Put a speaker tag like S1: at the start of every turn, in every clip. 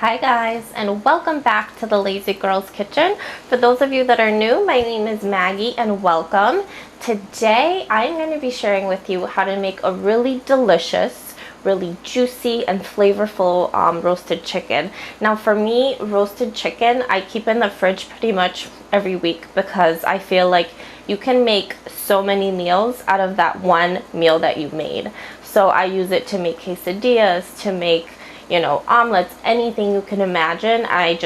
S1: Hi guys, and welcome back to the Lazy Girls Kitchen. For those of you that are new, my name is Maggie and welcome. Today I'm going to be sharing with you how to make a really delicious, really juicy and flavorful roasted chicken. Now for me, roasted chicken I keep in the fridge pretty much every week because I feel like you can make so many meals out of that one meal that you made. So I use it to make quesadillas, to make omelets, anything you can imagine. I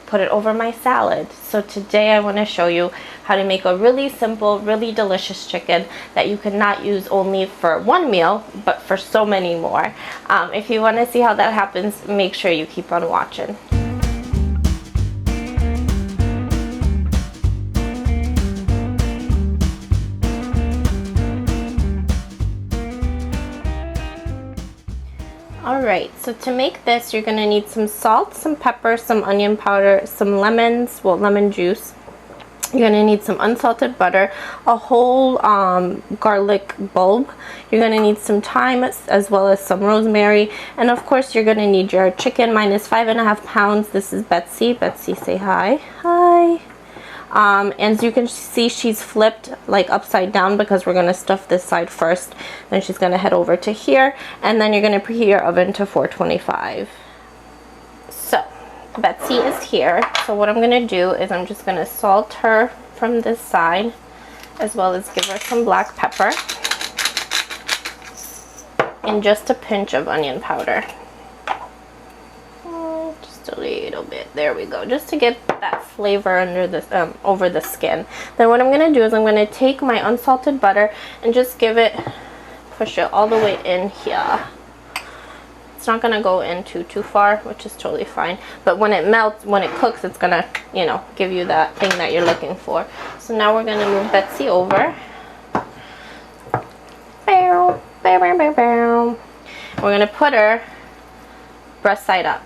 S1: put it over my salad. So today I want to show you how to make a really simple, really delicious chicken that you can not use only for one meal, but for so many more. If you want to see how that happens, make sure you keep on watching. Alright, so to make this, you're going to need some salt, some pepper, some onion powder, some lemons, well, lemon juice. You're going to need some unsalted butter, a whole garlic bulb. You're going to need some thyme as well as some rosemary. And of course, you're going to need your chicken. Mine is 5.5 pounds. This is Betsy. Betsy, say hi. Hi. And as you can see, she's flipped like upside down because we're going to stuff this side first. Then she's going to head over to here, and then you're going to preheat your oven to 425. So Betsy is here. So what I'm going to do is I'm just going to salt her from this side, as well as give her some black pepper and just a pinch of onion powder. A little bit, there we go, just to get that flavor under this over the skin. Then what I'm going to do is I'm going to take my unsalted butter and just push it all the way in here. It's not going to go in too far, which is totally fine, but when it melts, when it cooks, it's going to give you that thing that you're looking for. So now we're going to move Betsy over. We're going to put her breast side up.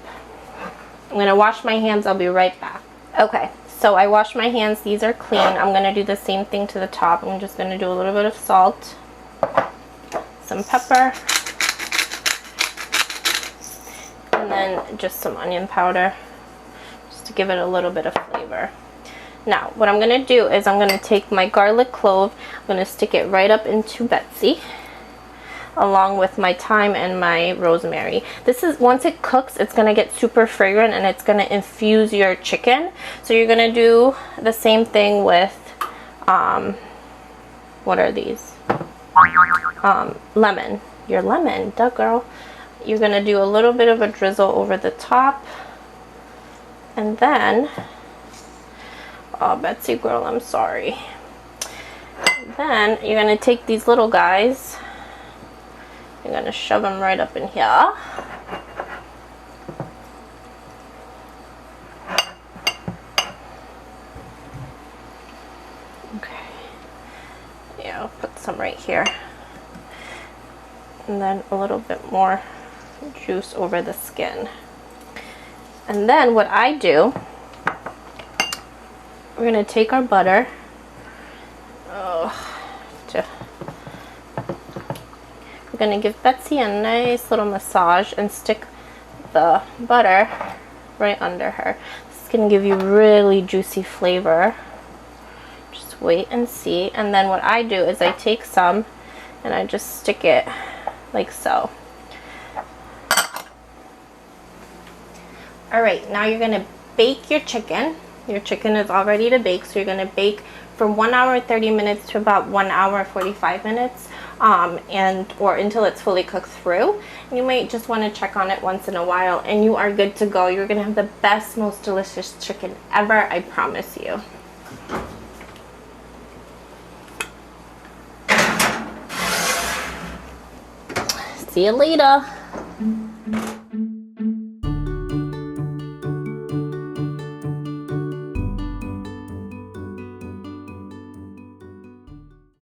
S1: I'm going to wash my hands. I'll be right back. Okay, so I washed my hands. These are clean. I'm going to do the same thing to the top. I'm just going to do a little bit of salt, some pepper, and then just some onion powder, just to give it a little bit of flavor. Now, what I'm going to do is I'm going to take my garlic clove. I'm going to stick it right up into Betsy, along with my thyme and my rosemary. This is, once it cooks, it's going to get super fragrant and it's going to infuse your chicken. So you're going to do the same thing with what are these? Lemon. Your lemon, duh girl. You're going to do a little bit of a drizzle over the top, and then Betsy girl, I'm sorry. Then you're going to take these little guys. I'm going to shove them right up in here. Okay. Yeah, I'll put some right here. And then a little bit more juice over the skin. And then what I do, we're going to take our butter. We're going to give Betsy a nice little massage and stick the butter right under her. This is going to give you really juicy flavor. Just wait and see. And then what I do is I take some and I just stick it like so. Alright, now you're going to bake your chicken. Your chicken is all ready to bake, so you're going to bake from 1 hour 30 minutes to about 1 hour 45 minutes, or until it's fully cooked through. You might just want to check on it once in a while, and you are good to go. You're going to have the best, most delicious chicken ever, I promise you. See you later.